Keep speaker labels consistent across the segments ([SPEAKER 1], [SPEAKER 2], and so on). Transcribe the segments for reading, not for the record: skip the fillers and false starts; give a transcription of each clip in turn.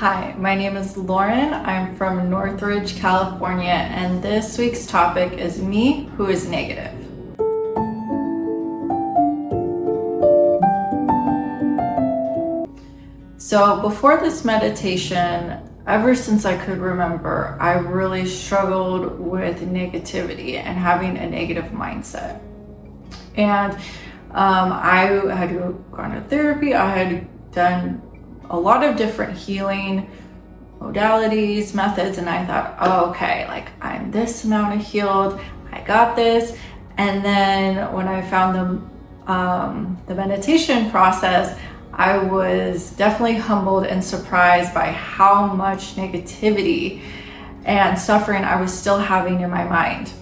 [SPEAKER 1] Hi, my name is Lauren. I'm from Northridge, California, and this week's topic is me who is negative. So before this meditation, ever since I could remember, I really struggled with negativity and having a negative mindset. And I had gone to therapy. I had done a lot of different healing modalities, methods, and I thought, oh, okay, like I'm this amount of healed, I got this. And then when I found the meditation process, I was definitely humbled and surprised by how much negativity and suffering I was still having in my mind.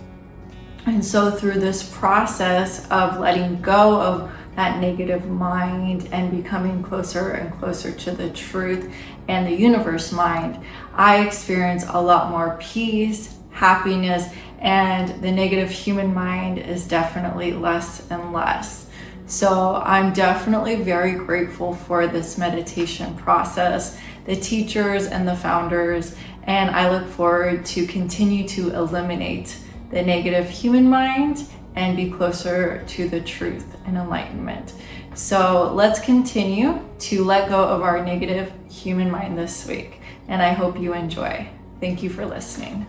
[SPEAKER 1] And so through this process of letting go of that negative mind and becoming closer and closer to the truth and the universe mind, I experience a lot more peace, happiness, and the negative human mind is definitely less and less. So I'm definitely very grateful for this meditation process, the teachers and the founders, and I look forward to continue to eliminate the negative human mind and be closer to the truth and enlightenment. So let's continue to let go of our negative human mind this week, and I hope you enjoy. Thank you for listening.